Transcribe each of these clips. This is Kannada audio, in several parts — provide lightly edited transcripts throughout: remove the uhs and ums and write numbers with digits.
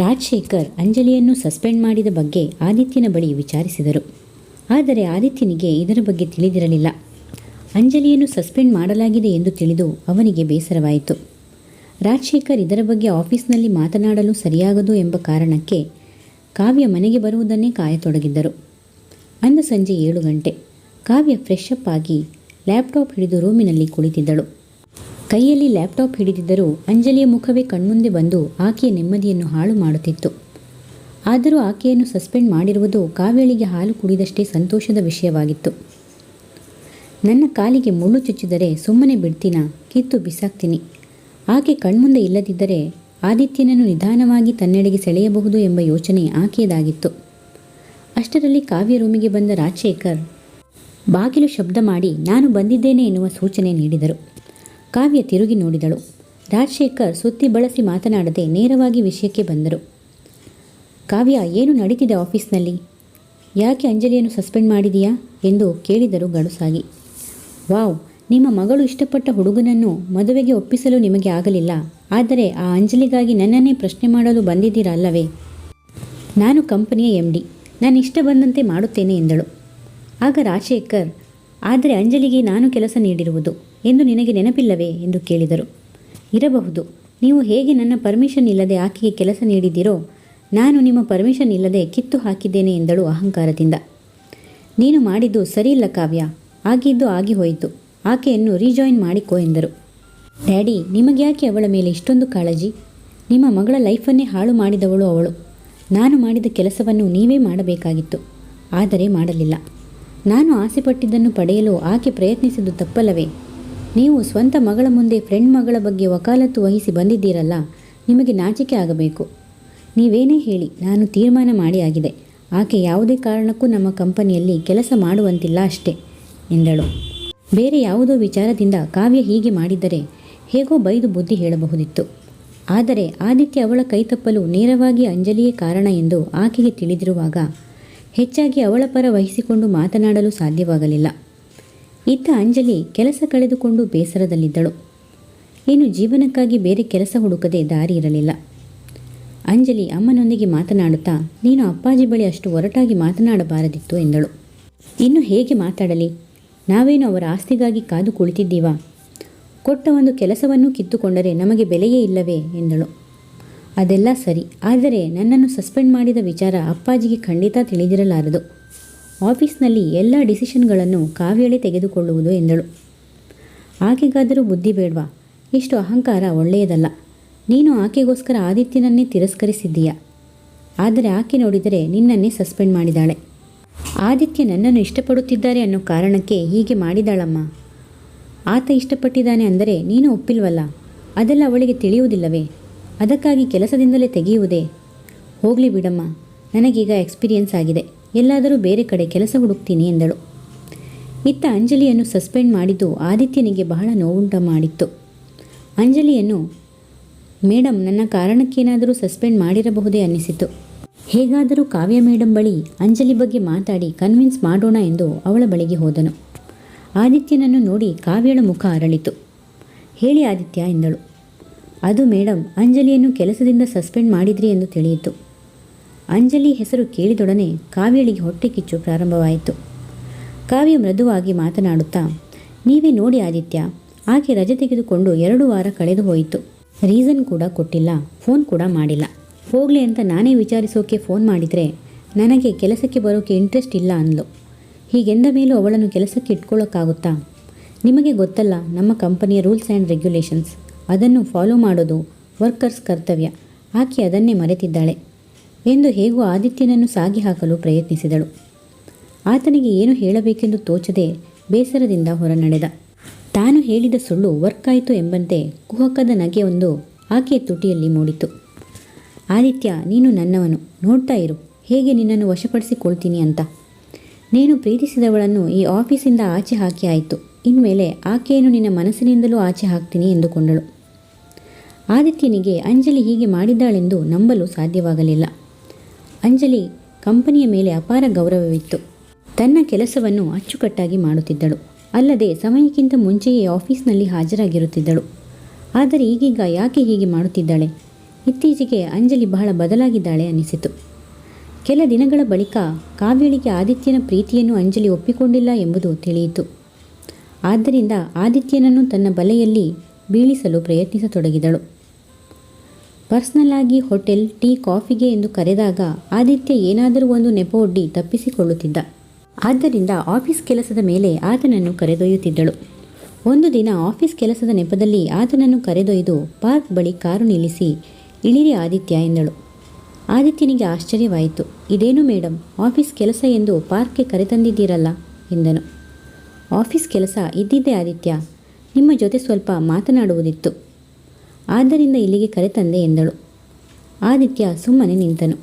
ರಾಜಶೇಖರ್ ಅಂಜಲಿಯನ್ನು ಸಸ್ಪೆಂಡ್ ಮಾಡಿದ ಬಗ್ಗೆ ಆದಿತ್ಯನ ಬಳಿ ವಿಚಾರಿಸಿದರು. ಆದರೆ ಆದಿತ್ಯನಿಗೆ ಇದರ ಬಗ್ಗೆ ತಿಳಿದಿರಲಿಲ್ಲ. ಅಂಜಲಿಯನ್ನು ಸಸ್ಪೆಂಡ್ ಮಾಡಲಾಗಿದೆ ಎಂದು ತಿಳಿದು ಅವನಿಗೆ ಬೇಸರವಾಯಿತು. ರಾಜಶೇಖರ್ ಇದರ ಬಗ್ಗೆ ಆಫೀಸ್ನಲ್ಲಿ ಮಾತನಾಡಲು ಸರಿಯಾಗದು ಎಂಬ ಕಾರಣಕ್ಕೆ ಕಾವ್ಯ ಮನೆಗೆ ಬರುವುದನ್ನೇ ಕಾಯತೊಡಗಿದ್ದರು. ಅಂದು ಸಂಜೆ 7 ಗಂಟೆ. ಕಾವ್ಯ ಫ್ರೆಶ್ ಅಪ್ ಆಗಿ ಲ್ಯಾಪ್ಟಾಪ್ ಹಿಡಿದು ರೂಮಿನಲ್ಲಿ ಕುಳಿತಿದ್ದಳು. ಕೈಯಲ್ಲಿ ಲ್ಯಾಪ್ಟಾಪ್ ಹಿಡಿದಿದ್ದರೂ ಅಂಜಲಿಯ ಮುಖವೇ ಕಣ್ಮುಂದೆ ಬಂದು ಆಕೆಯ ನೆಮ್ಮದಿಯನ್ನು ಹಾಳು ಮಾಡುತ್ತಿತ್ತು. ಆದರೂ ಆಕೆಯನ್ನು ಸಸ್ಪೆಂಡ್ ಮಾಡಿರುವುದು ಕಾವ್ಯಳಿಗೆ ಹಾಲು ಕುಡಿದಷ್ಟೇ ಸಂತೋಷದ ವಿಷಯವಾಗಿತ್ತು. ನನ್ನ ಕಾಲಿಗೆ ಮುಳ್ಳು ಚುಚ್ಚಿದರೆ ಸುಮ್ಮನೆ ಬಿಡ್ತೀನಾ, ಕಿತ್ತು ಬಿಸಾಕ್ತೀನಿ. ಆಕೆ ಕಣ್ಮುಂದೆ ಇಲ್ಲದಿದ್ದರೆ ಆದಿತ್ಯನನ್ನು ನಿಧಾನವಾಗಿ ತನ್ನೆಡೆಗೆ ಸೆಳೆಯಬಹುದು ಎಂಬ ಯೋಚನೆ ಆಕೆಯದಾಗಿತ್ತು. ಅಷ್ಟರಲ್ಲಿ ಕಾವ್ಯ ರೂಮಿಗೆ ಬಂದ ರಾಜಶೇಖರ್ ಬಾಗಿಲು ಶಬ್ದ ಮಾಡಿ ನಾನು ಬಂದಿದ್ದೇನೆ ಎನ್ನುವ ಸೂಚನೆ ನೀಡಿದರು. ಕಾವ್ಯ ತಿರುಗಿ ನೋಡಿದಳು. ರಾಜಶೇಖರ್ ಸುತ್ತಿ ಬಳಸಿ ಮಾತನಾಡದೆ ನೇರವಾಗಿ ವಿಷಯಕ್ಕೆ ಬಂದರು. ಕಾವ್ಯ, ಏನು ನಡೀತಿದೆ ಆಫೀಸ್ನಲ್ಲಿ? ಯಾಕೆ ಅಂಜಲಿಯನ್ನು ಸಸ್ಪೆಂಡ್ ಮಾಡಿದೀಯಾ ಎಂದು ಕೇಳಿದರು ಗಡುಸಾಗಿ. ವಾವ್, ನಿಮ್ಮ ಮಗಳು ಇಷ್ಟಪಟ್ಟ ಹುಡುಗನನ್ನು ಮದುವೆಗೆ ಒಪ್ಪಿಸಲು ನಿಮಗೆ ಆಗಲಿಲ್ಲ. ಆದರೆ ಆ ಅಂಜಲಿಗಾಗಿ ನನ್ನನ್ನೇ ಪ್ರಶ್ನೆ ಮಾಡಲು ಬಂದಿದ್ದೀರಾ ಅಲ್ಲವೇ? ನಾನು ಕಂಪನಿಯ MD, ನಾನು ಇಷ್ಟ ಬಂದಂತೆ ಮಾಡುತ್ತೇನೆ ಎಂದಳು. ಆಗ ರಾಜಶೇಖರ್, ಆದರೆ ಅಂಜಲಿಗೆ ನಾನು ಕೆಲಸ ನೀಡಿರುವುದು ಎಂದು ನಿನಗೆ ನೆನಪಿಲ್ಲವೇ ಎಂದು ಕೇಳಿದರು. ಇರಬಹುದು. ನೀವು ಹೇಗೆ ನನ್ನ ಪರ್ಮಿಷನ್ ಇಲ್ಲದೆ ಆಕೆಗೆ ಕೆಲಸ ನೀಡಿದ್ದೀರೋ ನಾನು ನಿಮ್ಮ ಪರ್ಮಿಷನ್ ಇಲ್ಲದೆ ಕಿತ್ತು ಹಾಕಿದ್ದೇನೆ ಎಂದಳು ಅಹಂಕಾರದಿಂದ. ನೀನು ಮಾಡಿದ್ದು ಸರಿಯಿಲ್ಲ ಕಾವ್ಯ. ಆಗಿದ್ದು ಆಗಿ ಹೋಯಿತು. ಆಕೆಯನ್ನು ರೀಜಾಯಿನ್ ಮಾಡಿಕೋ ಎಂದರು. ಡ್ಯಾಡಿ, ನಿಮಗ್ಯಾಕೆ ಅವಳ ಮೇಲೆ ಇಷ್ಟೊಂದು ಕಾಳಜಿ? ನಿಮ್ಮ ಮಗಳ ಲೈಫನ್ನೇ ಹಾಳು ಮಾಡಿದವಳು ಅವಳು. ನಾನು ಮಾಡಿದ ಕೆಲಸವನ್ನು ನೀವೇ ಮಾಡಬೇಕಾಗಿತ್ತು. ಆದರೆ ಮಾಡಲಿಲ್ಲ. ನಾನು ಆಸೆಪಟ್ಟಿದ್ದನ್ನು ಪಡೆಯಲು ಆಕೆ ಪ್ರಯತ್ನಿಸಿದ್ದು ತಪ್ಪಲ್ಲವೇ? ನೀವು ಸ್ವಂತ ಮಗಳ ಮುಂದೆ ಫ್ರೆಂಡ್ ಮಗಳ ಬಗ್ಗೆ ವಕಾಲತ್ತು ವಹಿಸಿ ಬಂದಿದ್ದೀರಲ್ಲ, ನಿಮಗೆ ನಾಚಿಕೆ ಆಗಬೇಕು. ನೀವೇನೇ ಹೇಳಿ ನಾನು ತೀರ್ಮಾನ ಮಾಡಿ ಆಗಿದೆ. ಆಕೆ ಯಾವುದೇ ಕಾರಣಕ್ಕೂ ನಮ್ಮ ಕಂಪನಿಯಲ್ಲಿ ಕೆಲಸ ಮಾಡುವಂತಿಲ್ಲ ಅಷ್ಟೇ ಎಂದಳು. ಬೇರೆ ಯಾವುದೋ ವಿಚಾರದಿಂದ ಕಾವ್ಯ ಹೀಗೆ ಮಾಡಿದ್ದರೆ ಹೇಗೋ ಬೈದು ಬುದ್ಧಿ ಹೇಳಬಹುದಿತ್ತು. ಆದರೆ ಆದಿತ್ಯ ಅವಳ ಕೈತಪ್ಪಲು ನೇರವಾಗಿ ಅಂಜಲಿಯೇ ಕಾರಣ ಎಂದು ಆಕೆಗೆ ತಿಳಿದಿರುವಾಗ ಹೆಚ್ಚಾಗಿ ಅವಳ ಪರ ವಹಿಸಿಕೊಂಡು ಮಾತನಾಡಲು ಸಾಧ್ಯವಾಗಲಿಲ್ಲ. ಇತ್ತ ಅಂಜಲಿ ಕೆಲಸ ಕಳೆದುಕೊಂಡು ಬೇಸರದಲ್ಲಿದ್ದಳು. ಇನ್ನು ಜೀವನಕ್ಕಾಗಿ ಬೇರೆ ಕೆಲಸ ಹುಡುಕದೆ ದಾರಿ ಇರಲಿಲ್ಲ. ಅಂಜಲಿ ಅಮ್ಮನೊಂದಿಗೆ ಮಾತನಾಡುತ್ತಾ, ನೀನು ಅಪ್ಪಾಜಿ ಬಳಿ ಅಷ್ಟು ಒರಟಾಗಿ ಮಾತನಾಡಬಾರದಿತ್ತು ಎಂದಳು. ಇನ್ನು ಹೇಗೆ ಮಾತಾಡಲಿ? ನಾವೇನು ಅವರ ಆಸ್ತಿಗಾಗಿ ಕಾದು ಕುಳಿತಿದ್ದೀವಾ? ಕೊಟ್ಟ ಒಂದು ಕೆಲಸವನ್ನು ಕಿತ್ತುಕೊಂಡರೆ ನಮಗೆ ಬೆಲೆಯೇ ಇಲ್ಲವೇ ಎಂದಳು. ಅದೆಲ್ಲ ಸರಿ, ಆದರೆ ನನ್ನನ್ನು ಸಸ್ಪೆಂಡ್ ಮಾಡಿದ ವಿಚಾರ ಅಪ್ಪಾಜಿಗೆ ಖಂಡಿತ ತಿಳಿದಿರಲಾರದು. ಆಫೀಸ್ನಲ್ಲಿ ಎಲ್ಲ ಡಿಸಿಷನ್ಗಳನ್ನು ಕಾವ್ಯಳೇ ತೆಗೆದುಕೊಳ್ಳುವುದು ಎಂದಳು. ಆಕೆಗಾದರೂ ಬುದ್ಧಿ ಬೇಡವಾ? ಇಷ್ಟು ಅಹಂಕಾರ ಒಳ್ಳೆಯದಲ್ಲ. ನೀನು ಆಕೆಗೋಸ್ಕರ ಆದಿತ್ಯನನ್ನೇ ತಿರಸ್ಕರಿಸಿದ್ದೀಯಾ. ಆದರೆ ಆಕೆ ನೋಡಿದರೆ ನಿನ್ನನ್ನೇ ಸಸ್ಪೆಂಡ್ ಮಾಡಿದಾಳೆ. ಆದಿತ್ಯ ನನ್ನನ್ನು ಇಷ್ಟಪಡುತ್ತಿದ್ದಾರೆ ಅನ್ನೋ ಕಾರಣಕ್ಕೆ ಹೀಗೆ ಮಾಡಿದಾಳಮ್ಮ. ಆತ ಇಷ್ಟಪಟ್ಟಿದ್ದಾನೆ ಅಂದರೆ ನೀನು ಒಪ್ಪಿಲ್ವಲ್ಲ? ಅದೆಲ್ಲ ಅವಳಿಗೆ ತಿಳಿಯುವುದಿಲ್ಲವೇ? ಅದಕ್ಕಾಗಿ ಕೆಲಸದಿಂದಲೇ ತೆಗೆಯುವುದೇ? ಹೋಗಲಿ ಬಿಡಮ್ಮ, ನನಗೀಗ ಎಕ್ಸ್ಪೀರಿಯನ್ಸ್ ಆಗಿದೆ. ಎಲ್ಲಾದರೂ ಬೇರೆ ಕಡೆ ಕೆಲಸ ಹುಡುಕ್ತೀನಿ ಎಂದಳು. ಇತ್ತ ಅಂಜಲಿಯನ್ನು ಸಸ್ಪೆಂಡ್ ಮಾಡಿದ್ದು ಆದಿತ್ಯನಿಗೆ ಬಹಳ ನೋವುಂಟ ಮಾಡಿತ್ತು. ಅಂಜಲಿಯನ್ನು ಮೇಡಮ್ ನನ್ನ ಕಾರಣಕ್ಕೇನಾದರೂ ಸಸ್ಪೆಂಡ್ ಮಾಡಿರಬಹುದೇ ಅನ್ನಿಸಿತು. ಹೇಗಾದರೂ ಕಾವ್ಯ ಮೇಡಮ್ ಬಳಿ ಅಂಜಲಿ ಬಗ್ಗೆ ಮಾತಾಡಿ ಕನ್ವಿನ್ಸ್ ಮಾಡೋಣ ಎಂದು ಅವಳ ಬಳಿಗೆ ಹೋದನು. ಆದಿತ್ಯನನ್ನು ನೋಡಿ ಕಾವ್ಯಳ ಮುಖ ಅರಳಿತು. ಹೇಳಿ ಆದಿತ್ಯ ಎಂದಳು. ಅದು ಮೇಡಮ್, ಅಂಜಲಿಯನ್ನು ಕೆಲಸದಿಂದ ಸಸ್ಪೆಂಡ್ ಮಾಡಿದ್ರಿ ಎಂದು ತಿಳಿಯಿತು. ಅಂಜಲಿ ಹೆಸರು ಕೇಳಿದೊಡನೆ ಕಾವ್ಯಳಿಗೆ ಹೊಟ್ಟೆ ಕಿಚ್ಚು ಪ್ರಾರಂಭವಾಯಿತು. ಕಾವ್ಯ ಮೃದುವಾಗಿ ಮಾತನಾಡುತ್ತಾ, ನೀವೇ ನೋಡಿ ಆದಿತ್ಯ, ಆಕೆ ರಜೆ ತೆಗೆದುಕೊಂಡು 2 ವಾರ ಕಳೆದು ಹೋಯಿತು. ರೀಸನ್ ಕೂಡ ಕೊಟ್ಟಿಲ್ಲ, ಫೋನ್ ಕೂಡ ಮಾಡಿಲ್ಲ. ಹೋಗಲಿ ಅಂತ ನಾನೇ ವಿಚಾರಿಸೋಕೆ ಫೋನ್ ಮಾಡಿದರೆ ನನಗೆ ಕೆಲಸಕ್ಕೆ ಬರೋಕ್ಕೆ ಇಂಟ್ರೆಸ್ಟ್ ಇಲ್ಲ ಅಂದ್ಲು. ಹೀಗೆಂದ ಮೇಲೂ ಅವಳನ್ನು ಕೆಲಸಕ್ಕೆ ಇಟ್ಕೊಳ್ಳೋಕ್ಕಾಗುತ್ತಾ? ನಿಮಗೆ ಗೊತ್ತಲ್ಲ ನಮ್ಮ ಕಂಪನಿಯ ರೂಲ್ಸ್ ಆ್ಯಂಡ್ ರೆಗ್ಯುಲೇಷನ್ಸ್. ಅದನ್ನು ಫಾಲೋ ಮಾಡೋದು ವರ್ಕರ್ಸ್ ಕರ್ತವ್ಯ. ಆಕೆ ಅದನ್ನೇ ಮರೆತಿದ್ದಾಳೆ ಎಂದು ಹೇಗೋ ಆದಿತ್ಯನನ್ನು ಸಾಗಿ ಹಾಕಲು ಪ್ರಯತ್ನಿಸಿದಳು. ಆತನಿಗೆ ಏನು ಹೇಳಬೇಕೆಂದು ತೋಚದೆ ಬೇಸರದಿಂದ ಹೊರನಡೆದ. ತಾನು ಹೇಳಿದ ಸುಳ್ಳು ವರ್ಕ್ ಆಯಿತು ಎಂಬಂತೆ ಕುಹಕದ ನಗೆಯೊಂದು ಆಕೆಯ ತುಟಿಯಲ್ಲಿ ಮೂಡಿತು. ಆದಿತ್ಯ, ನೀನು ನನ್ನವನು. ನೋಡ್ತಾ ಇರು ಹೇಗೆ ನಿನ್ನನ್ನು ವಶಪಡಿಸಿಕೊಳ್ತೀನಿ ಅಂತ. ನೀನು ಪ್ರೀತಿಸಿದವಳನ್ನು ಈ ಆಫೀಸಿಂದ ಆಚೆ ಹಾಕಿ ಆಯಿತು. ಇನ್ಮೇಲೆ ಆಕೆಯನ್ನು ನಿನ್ನ ಮನಸ್ಸಿನಿಂದಲೂ ಆಚೆ ಹಾಕ್ತೀನಿ ಎಂದುಕೊಂಡಳು. ಆದಿತ್ಯನಿಗೆ ಅಂಜಲಿ ಹೀಗೆ ಮಾಡಿದ್ದಾಳೆಂದು ನಂಬಲು ಸಾಧ್ಯವಾಗಲಿಲ್ಲ. ಅಂಜಲಿ ಕಂಪನಿಯ ಮೇಲೆ ಅಪಾರ ಗೌರವವಿತ್ತು. ತನ್ನ ಕೆಲಸವನ್ನು ಅಚ್ಚುಕಟ್ಟಾಗಿ ಮಾಡುತ್ತಿದ್ದಳು. ಅಲ್ಲದೆ ಸಮಯಕ್ಕಿಂತ ಮುಂಚೆಯೇ ಆಫೀಸ್ನಲ್ಲಿ ಹಾಜರಾಗಿರುತ್ತಿದ್ದಳು. ಆದರೆ ಈಗೀಗ ಯಾಕೆ ಹೀಗೆ ಮಾಡುತ್ತಿದ್ದಾಳೆ? ಇತ್ತೀಚೆಗೆ ಅಂಜಲಿ ಬಹಳ ಬದಲಾಗಿದ್ದಾಳೆ ಅನ್ನಿಸಿತು. ಕೆಲ ದಿನಗಳ ಬಳಿಕ ಕಾವ್ಯಳಿಗೆ ಆದಿತ್ಯನ ಪ್ರೀತಿಯನ್ನು ಅಂಜಲಿ ಒಪ್ಪಿಕೊಂಡಿಲ್ಲ ಎಂಬುದು ತಿಳಿಯಿತು. ಆದ್ದರಿಂದ ಆದಿತ್ಯನನ್ನು ತನ್ನ ಬಲೆಯಲ್ಲಿ ಬೀಳಿಸಲು ಪ್ರಯತ್ನಿಸತೊಡಗಿದಳು. ಪರ್ಸನಲ್ ಆಗಿ ಹೋಟೆಲ್, ಟೀ, ಕಾಫಿಗೆ ಎಂದು ಕರೆದಾಗ ಆದಿತ್ಯ ಏನಾದರೂ ಒಂದು ನೆಪವೊಡ್ಡಿ ತಪ್ಪಿಸಿಕೊಳ್ಳುತ್ತಿದ್ದ. ಆದ್ದರಿಂದ ಆಫೀಸ್ ಕೆಲಸದ ಮೇಲೆ ಆತನನ್ನು ಕರೆದೊಯ್ಯುತ್ತಿದ್ದಳು. ಒಂದು ದಿನ ಆಫೀಸ್ ಕೆಲಸದ ನೆಪದಲ್ಲಿ ಆತನನ್ನು ಕರೆದೊಯ್ದು ಪಾರ್ಕ್ ಬಳಿ ಕಾರು ನಿಲ್ಲಿಸಿ, ಇಳಿರಿ ಆದಿತ್ಯ ಎಂದಳು. ಆದಿತ್ಯನಿಗೆ ಆಶ್ಚರ್ಯವಾಯಿತು. ಇದೇನು ಮೇಡಮ್, ಆಫೀಸ್ ಕೆಲಸ ಎಂದು ಪಾರ್ಕ್ಗೆ ಕರೆತಂದಿದ್ದೀರಲ್ಲ ಎಂದನು. ಆಫೀಸ್ ಕೆಲಸ ಇದ್ದಿದ್ದೇ ಆದಿತ್ಯ, ನಿಮ್ಮ ಜೊತೆ ಸ್ವಲ್ಪ ಮಾತನಾಡುವುದಿತ್ತು, ಆದ್ದರಿಂದ ಇಲ್ಲಿಗೆ ಕರೆತಂದೆ ಎಂದಳು. ಆದಿತ್ಯ ಸುಮ್ಮನೆ ನಿಂತನು.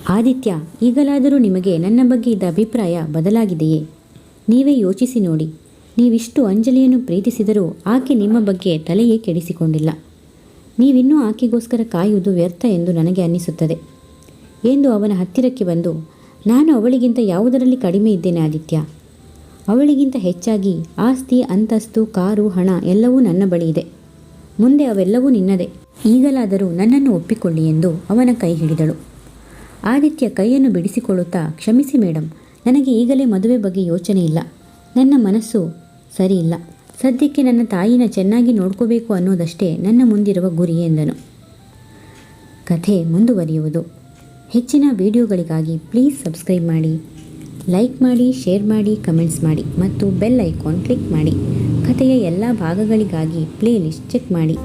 ಆದಿತ್ಯ, ಈಗಲಾದರೂ ನಿಮಗೆ ನನ್ನ ಬಗ್ಗೆ ಇದ್ದ ಅಭಿಪ್ರಾಯ ಬದಲಾಗಿದೆಯೇ? ನೀವೇ ಯೋಚಿಸಿ ನೋಡಿ. ನೀವಿಷ್ಟು ಅಂಜಲಿಯನ್ನು ಪ್ರೀತಿಸಿದರೂ ಆಕೆ ನಿಮ್ಮ ಬಗ್ಗೆ ತಲೆಯೇ ಕೆಡಿಸಿಕೊಂಡಿಲ್ಲ. ನೀವಿನ್ನೂ ಆಕೆಗೋಸ್ಕರ ಕಾಯುವುದು ವ್ಯರ್ಥ ಎಂದು ನನಗೆ ಅನ್ನಿಸುತ್ತದೆ ಎಂದು ಅವನ ಹತ್ತಿರಕ್ಕೆ ಬಂದು, ನಾನು ಅವಳಿಗಿಂತ ಯಾವುದರಲ್ಲಿ ಕಡಿಮೆ ಇದ್ದೇನೆ ಆದಿತ್ಯ? ಅವಳಿಗಿಂತ ಹೆಚ್ಚಾಗಿ ಆಸ್ತಿ, ಅಂತಸ್ತು, ಕಾರು, ಹಣ ಎಲ್ಲವೂ ನನ್ನ ಬಳಿ ಇದೆ. ಮುಂದೆ ಅವೆಲ್ಲವೂ ನಿನ್ನದೇ. ಈಗಲಾದರೂ ನನ್ನನ್ನು ಒಪ್ಪಿಕೊಳ್ಳಿ ಎಂದು ಅವನ ಕೈ ಹಿಡಿದಳು. ಆದಿತ್ಯ ಕೈಯನ್ನು ಬಿಡಿಸಿಕೊಳ್ಳುತ್ತಾ, ಕ್ಷಮಿಸಿ ಮೇಡಮ್, ನನಗೆ ಈಗಲೇ ಮದುವೆ ಬಗ್ಗೆ ಯೋಚನೆ ಇಲ್ಲ. ನನ್ನ ಮನಸ್ಸು ಸರಿ ಇಲ್ಲ. ಸದ್ಯಕ್ಕೆ ನನ್ನ ತಾಯಿನ ಚೆನ್ನಾಗಿ ನೋಡ್ಕೋಬೇಕು ಅನ್ನೋದಷ್ಟೇ ನನ್ನ ಮುಂದಿರುವ ಗುರಿ ಎಂದನು. ಕಥೆ ಮುಂದುವರಿಯುವುದು. ಹೆಚ್ಚಿನ ವಿಡಿಯೋಗಳಿಗಾಗಿ ಪ್ಲೀಸ್ ಸಬ್ಸ್ಕ್ರೈಬ್ ಮಾಡಿ, ಲೈಕ್ ಮಾಡಿ, ಶೇರ್ ಮಾಡಿ, ಕಮೆಂಟ್ಸ್ ಮಾಡಿ ಮತ್ತು ಬೆಲ್ ಐಕಾನ್ ಕ್ಲಿಕ್ ಮಾಡಿ. ಕಥೆಯ ಎಲ್ಲ ಭಾಗಗಳಿಗಾಗಿ ಪ್ಲೇಲಿಸ್ಟ್ ಚೆಕ್ ಮಾಡಿ.